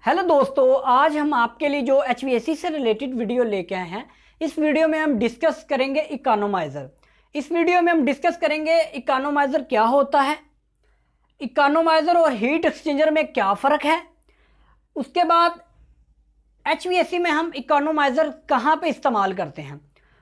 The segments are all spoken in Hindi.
हेलो दोस्तों, आज हम आपके लिए जो HVAC से रिलेटेड वीडियो लेके आए हैं। इस वीडियो में हम डिस्कस करेंगे इकोनोमाइज़र। इस वीडियो में हम डिस्कस करेंगे इकोनोमाइज़र क्या होता है, इकोनोमाइज़र और हीट एक्सचेंजर में क्या फ़र्क है। उसके बाद HVAC में हम इकोनोमाइज़र कहाँ पे इस्तेमाल करते हैं,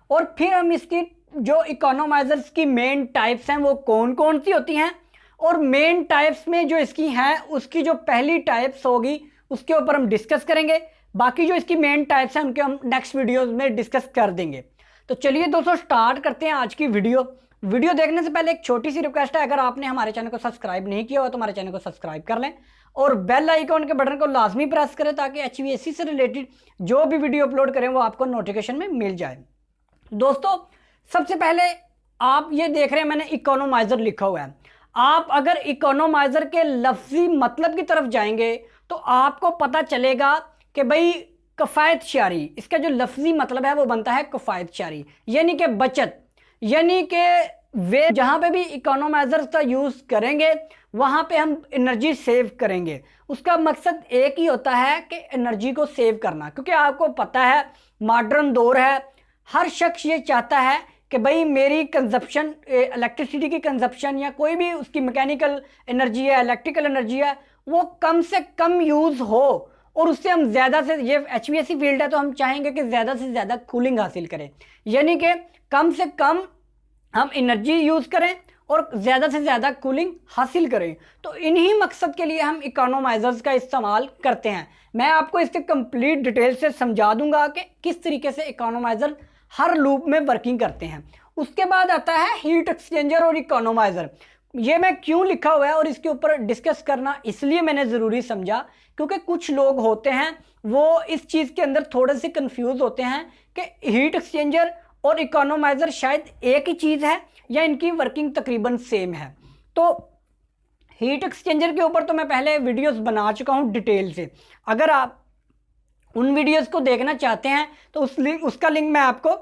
और फिर हम इसकी जो इकोनोमाइज़र्स की मेन टाइप्स हैं वो कौन कौन सी होती हैं, और मेन टाइप्स में जो इसकी हैं उसकी जो पहली टाइप्स होगी उसके ऊपर हम डिस्कस करेंगे। बाकी जो इसकी मेन टाइप्स हैं उनके हम नेक्स्ट वीडियोस में डिस्कस कर देंगे। तो चलिए दोस्तों, स्टार्ट करते हैं आज की वीडियो। देखने से पहले एक छोटी सी रिक्वेस्ट है, अगर आपने हमारे चैनल को सब्सक्राइब नहीं किया हो तो हमारे चैनल को सब्सक्राइब कर लें और बेल आइकॉन के बटन को लाजमी प्रेस करें ताकि HVAC से रिलेटेड जो भी वीडियो अपलोड करें वो आपको नोटिफिकेशन में मिल जाए। दोस्तों, सबसे पहले आप ये देख रहे हैं मैंने इकोनोमाइज़र लिखा हुआ है। आप अगर इकोनोमाइज़र के लफ्जी मतलब की तरफ जाएंगे तो आपको पता चलेगा कि भाई किफ़ायत शारी, इसका जो लफ्जी मतलब है वो बनता है किफ़ायत शारी, यानी कि बचत। यानी कि वे जहाँ पे भी इकोनोमाइज़र का यूज़ करेंगे वहाँ पे हम एनर्जी सेव करेंगे। उसका मकसद एक ही होता है कि एनर्जी को सेव करना, क्योंकि आपको पता है मॉडर्न दौर है, हर शख्स ये चाहता है कि भाई मेरी कंजप्शन, इलेक्ट्रिसिटी की कंजप्शन या कोई भी उसकी मैकेनिकल एनर्जी है, इलेक्ट्रिकल एनर्जी है, वो कम से कम यूज़ हो और उससे हम ज़्यादा से, ये HVAC फील्ड है तो हम चाहेंगे कि ज़्यादा से ज़्यादा कूलिंग हासिल करें, यानी कि कम से कम हम एनर्जी यूज़ करें और ज़्यादा से ज़्यादा कूलिंग हासिल करें। तो इन्हीं मकसद के लिए हम इकोनोमाइज़र्स का इस्तेमाल करते हैं। मैं आपको इसके कंप्लीट डिटेल से समझा दूंगा कि किस तरीके से इकोनोमाइज़र हर लूप में वर्किंग करते हैं। उसके बाद आता है हीट एक्सचेंजर और इकोनोमाइज़र। ये मैं क्यों लिखा हुआ है और इसके ऊपर डिस्कस करना इसलिए मैंने ज़रूरी समझा क्योंकि कुछ लोग होते हैं वो इस चीज़ के अंदर थोड़े से कंफ्यूज होते हैं कि हीट एक्सचेंजर और इकोनोमाइज़र शायद एक ही चीज़ है या इनकी वर्किंग तकरीबन सेम है। तो हीट एक्सचेंजर के ऊपर तो मैं पहले वीडियोस बना चुका हूँ डिटेल से। अगर आप उन वीडियोस को देखना चाहते हैं तो उसका लिंक मैं आपको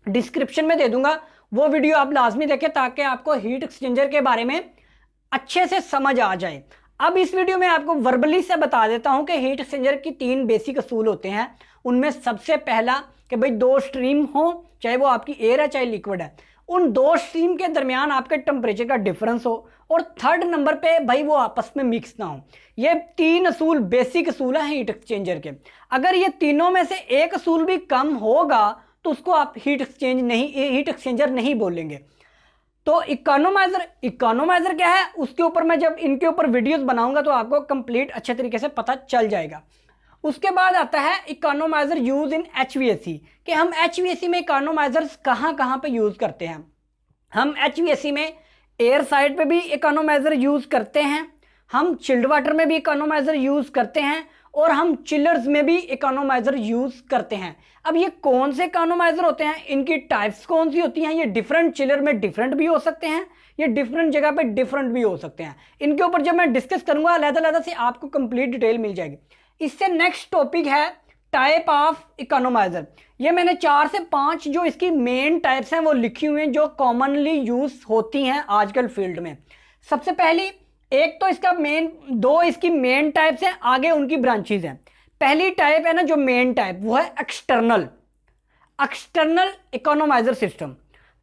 डिस्क्रिप्शन में दे दूंगा। वो वीडियो आप लाजमी देखें ताकि आपको हीट एक्सचेंजर के बारे में अच्छे से समझ आ जाए। अब इस वीडियो में आपको वर्बली से बता देता हूं कि हीट एक्सचेंजर की 3 बेसिक असूल होते हैं। उनमें सबसे पहला कि भाई 2 स्ट्रीम हो, चाहे वो आपकी एयर है चाहे लिक्विड है, उन 2 स्ट्रीम के दरमियान आपके टेम्परेचर का डिफरेंस हो, और थर्ड नंबर पे भाई वो आपस में मिक्स ना हो। ये 3 असूल बेसिक असूल हैं हीट एक्सचेंजर के। अगर ये तीनों में से एक असूल भी कम होगा तो उसको आप हीट एक्सचेंजर नहीं बोलेंगे। तो इकोनोमाइज़र क्या है उसके ऊपर मैं जब इनके ऊपर वीडियोस बनाऊंगा तो आपको कंप्लीट अच्छे तरीके से पता चल जाएगा। उसके बाद आता है इकोनोमाइज़र यूज इन HVAC, कि हम HVAC में इकोनोमाइज़र्स कहाँ पे यूज़ करते हैं। हम HVAC में एयर साइड पे भी इकोनोमाइज़र यूज़ करते हैं, हम चिल्ड वाटर में भी इकोनोमाइज़र यूज़ करते हैं, और हम चिलर्स में भी इकोनोमाइज़र यूज़ करते हैं। अब ये कौन से इकोनोमाइज़र होते हैं, इनकी टाइप्स कौन सी होती हैं, ये डिफरेंट चिलर में डिफरेंट भी हो सकते हैं, ये डिफरेंट जगह पे डिफरेंट भी हो सकते हैं। इनके ऊपर जब मैं डिस्कस करूंगा अलग-अलग से आपको कंप्लीट डिटेल मिल जाएगी। इससे नेक्स्ट टॉपिक है टाइप ऑफ इकोनोमाइज़र। ये मैंने 4 से 5 जो इसकी मेन टाइप्स हैं वो लिखी हुई हैं जो कॉमनली यूज होती हैं आजकल फील्ड में। सबसे पहली एक तो इसका दो इसकी मेन टाइप्स हैं, आगे उनकी ब्रांचेज हैं। पहली टाइप है ना जो मेन टाइप, वो है एक्सटर्नल इकोनोमाइज़र सिस्टम।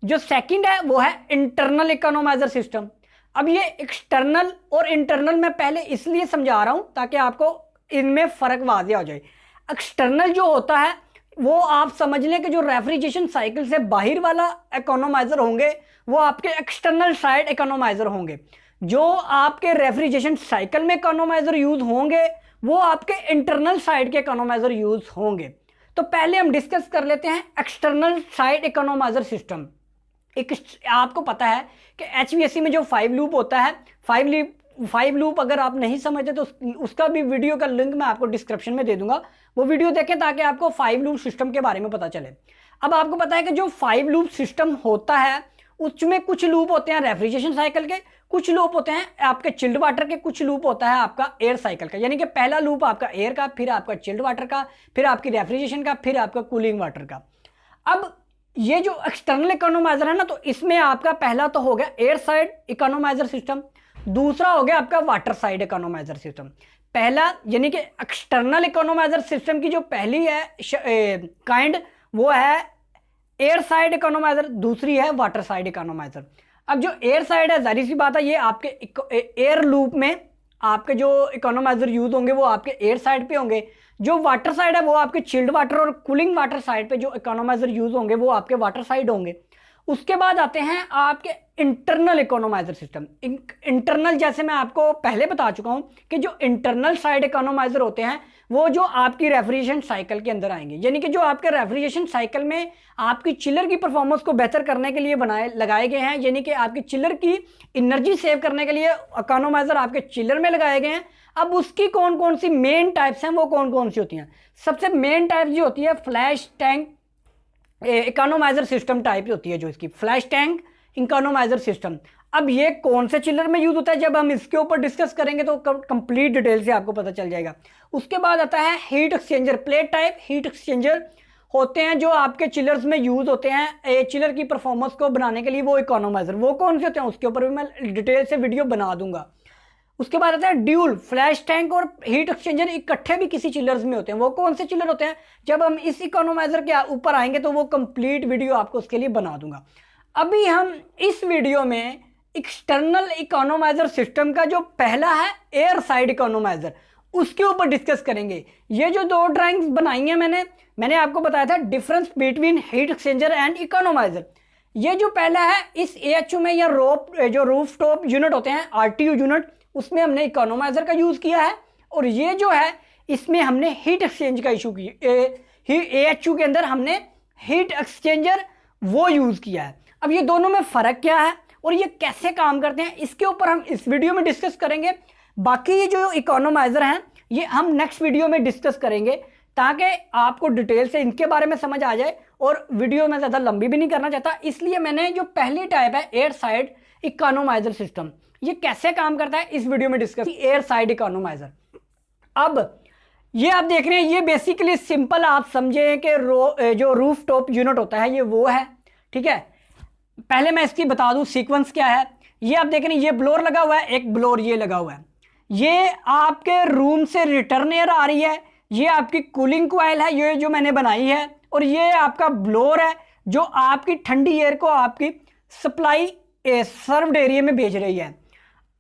जो सेकंड है वो है इंटरनल इकोनोमाइज़र सिस्टम। अब ये एक्सटर्नल और इंटरनल मैं पहले इसलिए समझा रहा हूं ताकि आपको इनमें फ़र्क वाज़ेह हो जाए। एक्सटर्नल जो होता है वो आप समझ लें कि जो रेफ्रिजरेशन साइकिल से बाहर वाला इकोनोमाइज़र होंगे वो आपके एक्सटर्नल साइड इकोनोमाइज़र होंगे। जो आपके रेफ्रिजरेशन साइकिल में इकोनोमाइज़र यूज़ होंगे वो आपके इंटरनल साइड के इकोनोमाइज़र यूज़ होंगे। तो पहले हम डिस्कस कर लेते हैं एक्सटर्नल साइड इकोनोमाइज़र सिस्टम। आपको पता है कि HVAC में जो 5 लूप होता है, 5 लूप अगर आप नहीं समझते तो उसका भी वीडियो का लिंक मैं आपको डिस्क्रिप्शन में दे दूंगा। वो वीडियो देखें ताकि आपको 5 लूप सिस्टम के बारे में पता चले। अब आपको पता है कि जो 5 लूप सिस्टम होता है उसमें कुछ लूप होते हैं रेफ्रिजरेशन साइकिल के, कुछ लूप होते हैं आपके चिल्ड वाटर के, कुछ लूप होता है आपका एयर साइकिल का। यानी कि पहला लूप आपका एयर का, फिर आपका चिल्ड वाटर का, फिर आपकी रेफ्रिजरेशन का, फिर आपका कूलिंग वाटर का। अब ये जो एक्सटर्नल इकोनोमाइज़र है ना, तो इसमें आपका पहला तो हो गया एयर साइड इकोनोमाइज़र सिस्टम, दूसरा हो गया आपका वाटर साइड इकोनोमाइज़र सिस्टम। पहला यानी कि एक्सटर्नल इकोनोमाइजर सिस्टम की जो पहली है काइंड वो है एयर साइड इकोनोमाइजर, दूसरी है वाटर साइड इकोनोमाइजर। अब जो एयर साइड है, जाहिर सी बात है ये आपके एयर लूप में आपके जो इकोनोमाइजर यूज होंगे वो आपके एयर साइड पे होंगे। जो वाटर साइड है वो आपके चिल्ड वाटर और कूलिंग वाटर साइड पे जो इकोनोमाइजर यूज होंगे वो आपके वाटर साइड होंगे। उसके बाद आते हैं आपके इंटरनल इकोनोमाइजर सिस्टम। इंटरनल जैसे मैं आपको पहले बता चुका हूं कि जो इंटरनल साइड इकोनोमाइजर होते हैं वो जो आपकी रेफ्रिजरेशन साइकिल के अंदर आएंगे, यानी कि जो आपके रेफ्रिजरेशन साइकिल में आपकी चिलर की परफॉर्मेंस को बेहतर करने के लिए लगाए गए हैं, यानी कि आपकी चिलर की एनर्जी सेव करने के लिए इकोनोमाइजर आपके चिलर में लगाए गए हैं। अब उसकी कौन कौन सी मेन टाइप्स हैं, वो कौन कौन सी होती हैं? सबसे मेन टाइप जो होती है flash tank economiser system type होती है, जो इसकी फ्लैश टैंक इकोनोमाइजर सिस्टम। अब ये कौन से चिलर में यूज होता है, जब हम इसके ऊपर डिस्कस करेंगे तो कंप्लीट डिटेल से आपको पता चल जाएगा। उसके बाद आता है heat exchanger. Plate type heat exchanger होते हैं जो आपके चिलर्स में यूज होते हैं चिलर की परफॉर्मेंस को बनाने के लिए, वो इकोनोमाइजर। वो कौन से होते हैं उसके ऊपर भी मैं डिटेल से वीडियो बना दूंगा। उसके बाद आता है ड्यूल। फ्लैश टैंक और हीट एक्सचेंजर इकट्ठे भी किसी चिलर्स में होते हैं। वो कौन से चिलर होते हैं, जब हम इस इकोनोमाइजर के ऊपर आएंगे तो वो कंप्लीट वीडियो आपको उसके लिए बना दूंगा। अभी हम इस वीडियो में एक्सटर्नल इकोनोमाइजर सिस्टम का जो पहला है एयर साइड इकोनोमाइजर, उसके ऊपर डिस्कस करेंगे। ये जो दो ड्राइंग्स बनाई हैं मैंने आपको बताया था difference between heat exchanger and economiser. ये जो पहला है इस AHU में या जो रूफ टॉप यूनिट होते हैं RTU यूनिट, उसमें हमने इकोनोमाइजर का यूज किया है। और ये जो है इसमें हमने हीट एक्सचेंज का इशू किया, AHU के अंदर हमने हीट एक्सचेंजर वो यूज किया है। अब ये दोनों में फर्क क्या है और ये कैसे काम करते हैं, इसके ऊपर हम इस वीडियो में डिस्कस करेंगे। बाकी ये जो इकोनोमाइजर हैं ये हम नेक्स्ट वीडियो में डिस्कस करेंगे, ताकि आपको डिटेल से इनके बारे में समझ आ जाए। और वीडियो में ज़्यादा लंबी भी नहीं करना चाहता, इसलिए मैंने जो पहली टाइप है एयर साइड इकोनोमाइजर सिस्टम, ये कैसे काम करता है इस वीडियो में डिस्कस। एयर साइड इकोनोमाइजर, अब ये आप देख रहे हैं, ये बेसिकली सिंपल आप समझें कि जो रूफ टॉप यूनिट होता है ये वो है, ठीक है। पहले मैं इसकी बता दूं सीक्वेंस क्या है। ये आप देख रहे हैं, ये ब्लोअर लगा हुआ है, एक ब्लोअर ये लगा हुआ है। ये आपके रूम से रिटर्न एयर आ रही है, ये आपकी कूलिंग कॉइल है ये जो मैंने बनाई है, और ये आपका ब्लोअर है जो आपकी ठंडी एयर को आपकी सप्लाई सर्व्ड एरिया में भेज रही है।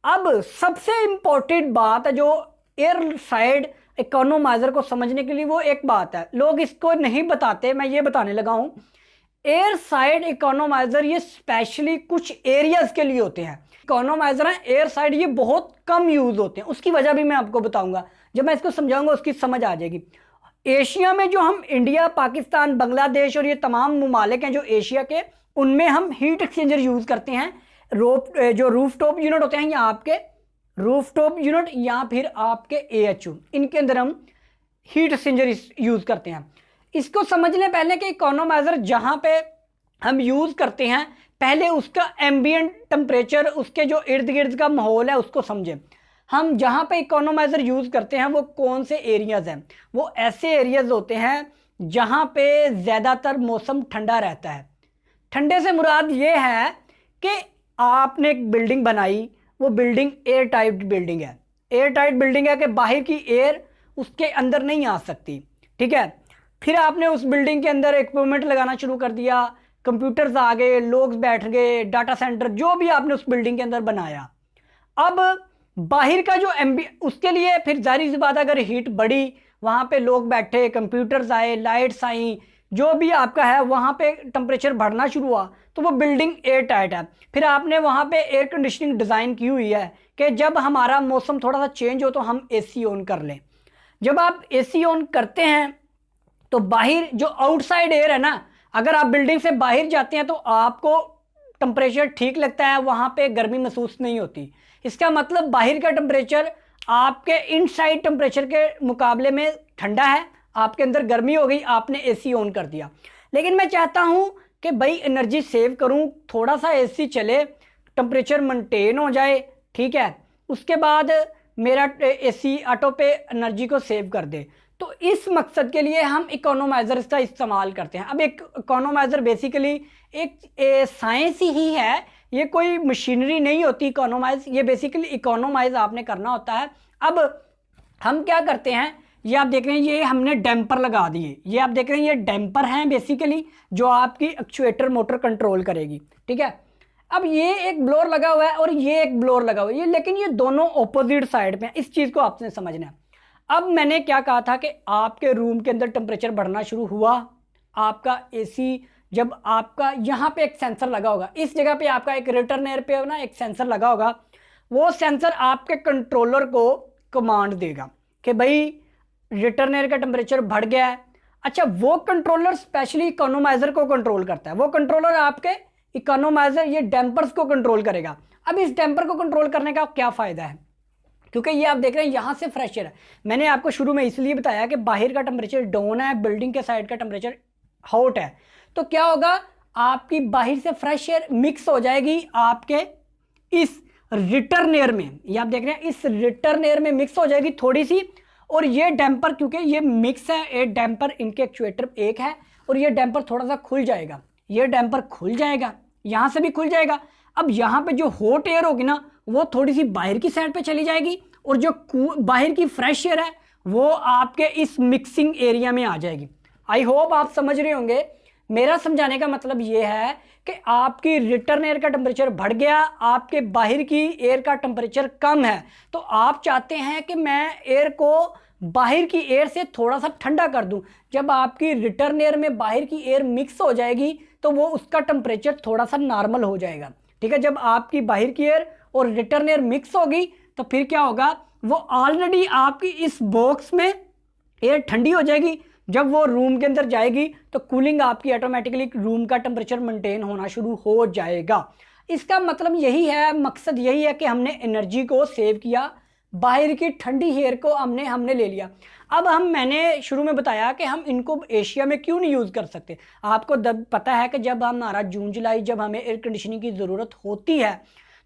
अब सबसे इंपॉर्टेंट बात है जो एयर साइड इकोनोमाइजर को समझने के लिए, वो एक बात है लोग इसको नहीं बताते, मैं ये बताने लगा हूं। एयर साइड इकोनोमाइजर ये स्पेशली कुछ एरियाज के लिए होते हैं। इकोनोमाइजर है एयर साइड, ये बहुत कम यूज होते हैं, उसकी वजह भी मैं आपको बताऊंगा। जब मैं इसको समझाऊंगा उसकी समझ आ जाएगी। एशिया में जो हम इंडिया, पाकिस्तान, बांग्लादेश और ये तमाम ममालिक हैं जो एशिया के, उनमें हम हीट एक्सचेंजर यूज करते हैं। जो रूफ टॉप यूनिट होते हैं या आपके रूफ टॉप यूनिट या फिर आपके AHU, इनके अंदर हम हीट एक्सचेंजर यूज करते हैं। इसको समझ लें पहले कि इकोनोमाइजर जहां पे हम यूज करते हैं, पहले उसका एम्बिएंट टेम्परेचर, उसके जो इर्द गिर्द का माहौल है उसको समझें। हम जहां पे इकोनोमाइजर यूज करते हैं वो कौन से एरियाज हैं? वो ऐसे एरियाज होते हैं जहां पे ज़्यादातर मौसम ठंडा रहता है। ठंडे से मुराद ये है कि आपने एक बिल्डिंग बनाई, वो बिल्डिंग एयर टाइट बिल्डिंग है। एयर टाइट बिल्डिंग है कि बाहर की एयर उसके अंदर नहीं आ सकती, ठीक है। फिर आपने उस बिल्डिंग के अंदर इक्विपमेंट लगाना शुरू कर दिया, कंप्यूटर्स आ गए, लोग बैठ गए, डाटा सेंटर, जो भी आपने उस बिल्डिंग के अंदर बनाया। अब बाहर का जो उसके लिए फिर जाहिर सी बात, अगर हीट बढ़ी, वहाँ पे लोग बैठे, कंप्यूटर्स आए, लाइट्स आई, जो भी आपका है वहाँ पे टेम्परेचर बढ़ना शुरू हुआ, तो वो बिल्डिंग एयर टाइट है। फिर आपने वहाँ पे एयर कंडीशनिंग डिज़ाइन की हुई है कि जब हमारा मौसम थोड़ा सा चेंज हो तो हम AC ऑन कर लें। जब आप AC ऑन करते हैं तो बाहर जो आउटसाइड एयर है ना, अगर आप बिल्डिंग से बाहर जाते हैं तो आपको टेम्परेचर ठीक लगता है, वहाँ पे गर्मी महसूस नहीं होती। इसका मतलब बाहर का टेम्परेचर आपके इनसाइड टेम्परेचर के मुकाबले में ठंडा है, आपके अंदर गर्मी हो गई, आपने AC ऑन कर दिया। लेकिन मैं चाहता हूँ कि भाई एनर्जी सेव करूँ, थोड़ा सा AC चले, टेम्परेचर मेंटेन हो जाए, ठीक है, उसके बाद मेरा AC ऑटो पे एनर्जी को सेव कर दे। तो इस मकसद के लिए हम इकोनोमाइजर का इस्तेमाल करते हैं। अब एक इकोनोमाइजर बेसिकली एक साइंस ही है, ये कोई मशीनरी नहीं होती। इकोनोमाइज, ये बेसिकली इकोनोमाइज आपने करना होता है। अब हम क्या करते हैं, ये आप देख रहे हैं, ये हमने डैम्पर लगा दिए, ये आप देख रहे हैं ये डैम्पर हैं बेसिकली, जो आपकी एक्चुएटर मोटर कंट्रोल करेगी, ठीक है। अब ये एक ब्लोअर लगा हुआ है और ये एक ब्लोअर लगा हुआ है, ये लेकिन ये दोनों ऑपोजिट साइड पे हैं, इस चीज़ को आपने समझना है। अब मैंने क्या कहा था कि आपके रूम के अंदर टेम्परेचर बढ़ना शुरू हुआ, आपका एसी, जब आपका यहाँ पे एक सेंसर लगा होगा, इस जगह पे आपका एक रिटर्न एयर पे ना एक सेंसर लगा होगा, वो सेंसर आपके कंट्रोलर को कमांड देगा कि भाई रिटर्न एयर का टेम्परेचर बढ़ गया है। अच्छा, वो कंट्रोलर स्पेशली इकोनोमाइजर को कंट्रोल करता है, वो कंट्रोलर आपके इकोनोमाइजर ये डैम्पर्स को कंट्रोल करेगा। अब इस डैम्पर को कंट्रोल करने का क्या फ़ायदा है, क्योंकि ये आप देख रहे हैं यहाँ से फ्रेश एयर है। मैंने आपको शुरू में इसलिए बताया कि बाहर का टेम्परेचर डाउन है, बिल्डिंग के साइड का टेम्परेचर हॉट है, तो क्या होगा, आपकी बाहर से फ्रेश एयर मिक्स हो जाएगी आपके इस रिटर्न एयर में, ये आप देख रहे हैं इस रिटर्न एयर में मिक्स हो जाएगी थोड़ी सी, और ये डैम्पर क्योंकि ये मिक्स है, ये डैम्पर इनके एक्चुएटर एक है, और ये डैम्पर थोड़ा सा खुल जाएगा, ये डैम्पर खुल जाएगा, यहाँ से भी खुल जाएगा। अब यहाँ पे जो हॉट एयर होगी ना, वो थोड़ी सी बाहर की साइड पे चली जाएगी, और जो बाहर की फ्रेश एयर है वो आपके इस मिक्सिंग एरिया में आ जाएगी। आई होप आप समझ रहे होंगे। मेरा समझाने का मतलब ये है कि आपकी रिटर्न एयर का टेम्परेचर बढ़ गया, आपके बाहर की एयर का टेम्परेचर कम है, तो आप चाहते हैं कि मैं एयर को बाहर की एयर से थोड़ा सा ठंडा कर दूं। जब आपकी रिटर्न एयर में बाहर की एयर मिक्स हो जाएगी तो वो उसका टेम्परेचर थोड़ा सा नॉर्मल हो जाएगा, ठीक है। जब आपकी बाहर की एयर और रिटर्न एयर मिक्स होगी तो फिर क्या होगा, वो ऑलरेडी आपकी इस बॉक्स में एयर ठंडी हो जाएगी, जब वो रूम के अंदर जाएगी तो कूलिंग आपकी ऑटोमेटिकली रूम का टेम्परेचर मेंटेन होना शुरू हो जाएगा। इसका मतलब यही है, मकसद यही है कि हमने एनर्जी को सेव किया, बाहर की ठंडी एयर को हमने ले लिया। अब मैंने शुरू में बताया कि हम इनको एशिया में क्यों नहीं यूज़ कर सकते। आपको पता है कि जब हमारा जून जुलाई जब हमें एयर कंडीशनिंग की ज़रूरत होती है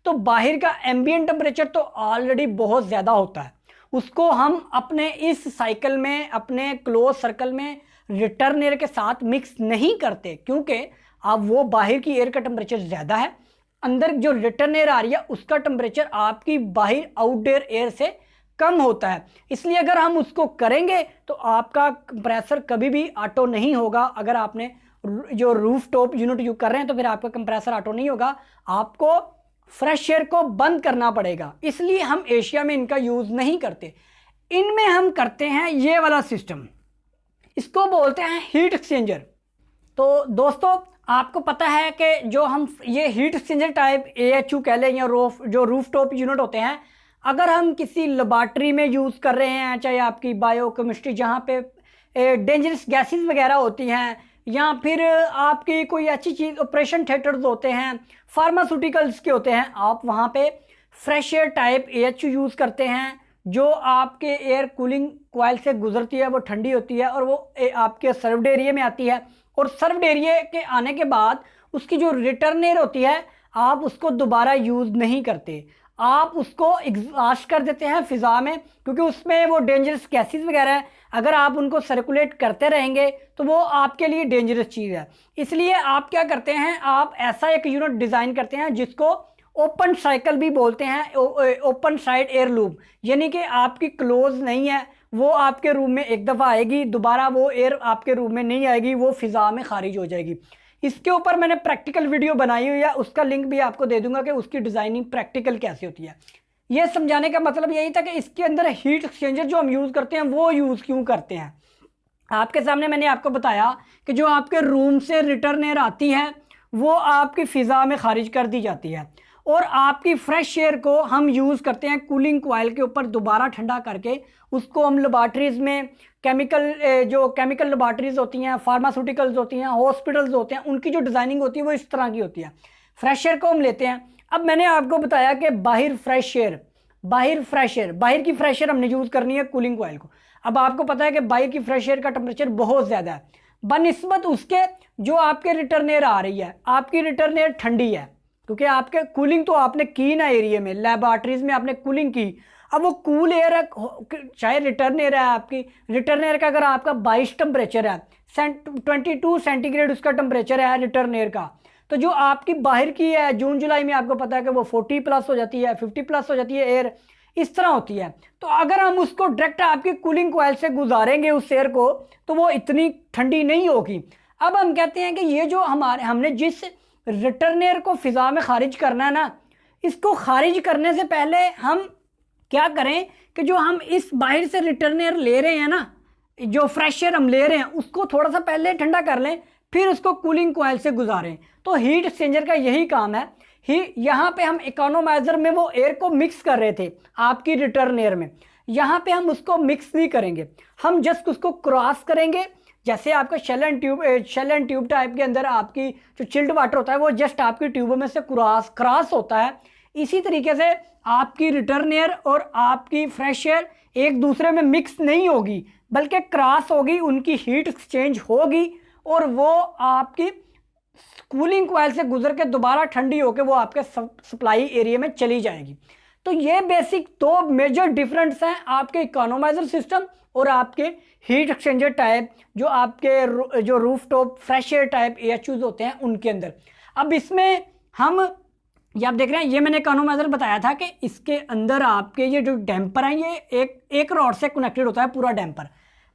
तो बाहर का एम्बिएंट टेम्परेचर तो ऑलरेडी बहुत ज़्यादा होता है, उसको हम अपने इस साइकिल में, अपने क्लोज सर्कल में रिटर्न एयर के साथ मिक्स नहीं करते, क्योंकि अब वो बाहर की एयर का टेम्परेचर ज़्यादा है, अंदर जो रिटर्न एयर आ रही है उसका टेम्परेचर आपकी बाहर आउटडोर एयर से कम होता है। इसलिए अगर हम उसको करेंगे तो आपका कंप्रेसर कभी भी ऑटो नहीं होगा। अगर आपने जो रूफ टॉप यूनिट यूज कर रहे हैं तो फिर आपका कंप्रेसर ऑटो नहीं होगा, आपको फ्रेश एयर को बंद करना पड़ेगा। इसलिए हम एशिया में इनका यूज़ नहीं करते। इनमें हम करते हैं ये वाला सिस्टम, इसको बोलते हैं हीट एक्सचेंजर। तो दोस्तों आपको पता है कि जो हम ये हीट एक्सचेंजर टाइप AHU कह लें या जो रूफ टॉप यूनिट होते हैं, अगर हम किसी लेबॉर्ट्री में यूज़ कर रहे हैं, चाहे आपकी बायोकेमिस्ट्री जहाँ पे डेंजरस गैसेस वगैरह होती हैं, या फिर आपकी कोई अच्छी चीज़ ऑपरेशन थिएटर्स होते हैं, फार्मास्यूटिकल्स के होते हैं, आप वहाँ पे fresh air type AHU use करते हैं, जो आपके एयर कूलिंग कॉइल से गुजरती है, वो ठंडी होती है और वो आपके सर्व्ड एरिया में आती है, और सर्व्ड एरिया के आने के बाद उसकी जो रिटर्न एयर होती है आप उसको दोबारा यूज़ नहीं करते, आप उसको एग्जॉस्ट कर देते हैं फ़िज़ा में, क्योंकि उसमें वो डेंजरस गैसेस वगैरह है, अगर आप उनको सर्कुलेट करते रहेंगे तो वो आपके लिए डेंजरस चीज़ है। इसलिए आप क्या करते हैं, आप ऐसा एक यूनिट डिज़ाइन करते हैं जिसको ओपन साइकिल भी बोलते हैं, ओपन साइड एयर लूप, यानी कि आपकी क्लोज नहीं है, वो आपके रूम में एक दफ़ा आएगी, दोबारा वो एयर आपके रूम में नहीं आएगी, वो फ़िज़ा में खारिज हो जाएगी। इसके ऊपर मैंने प्रैक्टिकल वीडियो बनाई हुई है, उसका लिंक भी आपको दे दूंगा कि उसकी डिज़ाइनिंग प्रैक्टिकल कैसे होती है। ये समझाने का मतलब यही था कि इसके अंदर हीट एक्सचेंजर जो हम यूज़ करते हैं वो यूज़ क्यों करते हैं। आपके सामने मैंने आपको बताया कि जो आपके रूम से रिटर्न एयर आती है वो आपकी फ़िज़ा में खारिज कर दी जाती है, और आपकी फ्रेश एयर को हम यूज़ करते हैं कूलिंग कॉइल के ऊपर दोबारा ठंडा करके, उसको हम लेबॉर्ट्रीज़ में जो केमिकल लेबॉर्ट्रीज़ होती हैं, फार्मास्यूटिकल्स होती हैं, हॉस्पिटल्स होते हैं, उनकी जो डिज़ाइनिंग होती है वो इस तरह की होती है। फ्रेश एयर को हम लेते हैं। अब मैंने आपको बताया कि बाहर की फ्रेश एयर हमने यूज़ करनी है कूलिंग कॉइल को। अब आपको पता है कि बाहर की फ्रेश एयर का टेम्परेचर बहुत ज़्यादा है, बनिस्बत उसके जो आपके रिटर्न एयर आ रही है, आपकी रिटर्न एयर ठंडी है, क्योंकि आपके कूलिंग तो आपने की ना एरिया में, लेबॉर्ट्रीज में आपने कूलिंग की। अब वो कूल एयर है, चाहे रिटर्न एयर है, आपकी रिटर्न एयर का अगर आपका 22 टेम्परेचर है, 22 सेंटीग्रेड उसका टेम्परेचर है रिटर्न एयर का, तो जो आपकी बाहर की है जून जुलाई में आपको पता है कि वो 40 प्लस हो जाती है, 50 प्लस हो जाती है एयर। इस तरह होती है। तो अगर हम उसको डायरेक्ट आपकी कूलिंग कॉइल से गुजारेंगे उस एयर को, तो वो इतनी ठंडी नहीं होगी। अब हम कहते हैं कि ये जो हमने जिस रिटर्न एयर को फिजा में खारिज करना है ना, इसको खारिज करने से पहले हम क्या करें कि जो हम इस बाहर से रिटर्न एयर ले रहे हैं ना, जो फ्रेश एयर हम ले रहे हैं, उसको थोड़ा सा पहले ठंडा कर लें, फिर उसको कूलिंग कॉइल से गुजारें। तो हीट एक्सचेंजर का यही काम है। यहाँ पे हम इकोनोमाइजर में वो एयर को मिक्स कर रहे थे आपकी रिटर्न एयर में, यहाँ पे हम उसको मिक्स नहीं करेंगे, हम जस्ट उसको क्रॉस करेंगे। जैसे आपका शेल एंड ट्यूब टाइप के अंदर आपकी जो चिल्ड वाटर होता है वो जस्ट आपकी ट्यूबों में से क्रॉस होता है, इसी तरीके से आपकी रिटर्न एयर और आपकी फ्रेश एयर एक दूसरे में मिक्स नहीं होगी, बल्कि क्रॉस होगी, उनकी हीट एक्सचेंज होगी और वो आपकी कूलिंग कॉइल से गुजर के दोबारा ठंडी होकर वो आपके सप्लाई एरिया में चली जाएगी। तो ये बेसिक दो मेजर डिफरेंस हैं आपके इकोनोमाइजर सिस्टम और आपके हीट एक्सचेंजर टाइप, जो आपके जो roof top fresh air type AHUs होते हैं उनके अंदर। अब इसमें हम ये आप देख रहे हैं, ये मैंने इकोनोमाइजर बताया था कि इसके अंदर आपके ये जो डैम्पर हैं ये एक रॉड से कनेक्टेड होता है पूरा डैम्पर।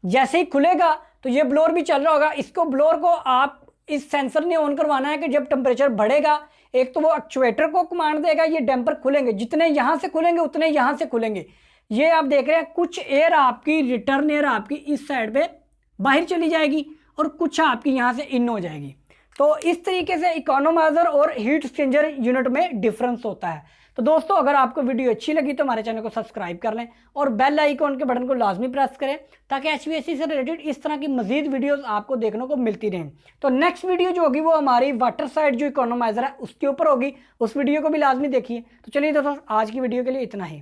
जैसे ही खुलेगा तो ये ब्लोअर भी चल रहा होगा, इसको ब्लोअर को आप इस सेंसर ने ऑन करवाना है कि जब टेम्परेचर बढ़ेगा, एक तो वो एक्चुएटर को कमांड देगा, ये डैम्पर खुलेंगे, जितने यहाँ से खुलेंगे उतने यहाँ से खुलेंगे। ये आप देख रहे हैं कुछ एयर आपकी रिटर्न एयर आपकी इस साइड पे बाहर चली जाएगी और कुछ आपकी यहाँ से इन हो जाएगी। तो इस तरीके से इकोनोमाइजर और हीट एक्सचेंजर यूनिट में डिफरेंस होता है। तो दोस्तों अगर आपको वीडियो अच्छी लगी तो हमारे चैनल को सब्सक्राइब कर लें और बेल आइकॉन के बटन को लाजमी प्रेस करें ताकि HVAC से रिलेटेड इस तरह की मजीद वीडियोस आपको देखने को मिलती रहें। तो नेक्स्ट वीडियो जो होगी वो हमारी वाटर साइड जो इकोनोमाइजर है उसके ऊपर होगी, उस वीडियो को भी लाजमी देखिए। तो चलिए दोस्तों आज की वीडियो के लिए इतना ही।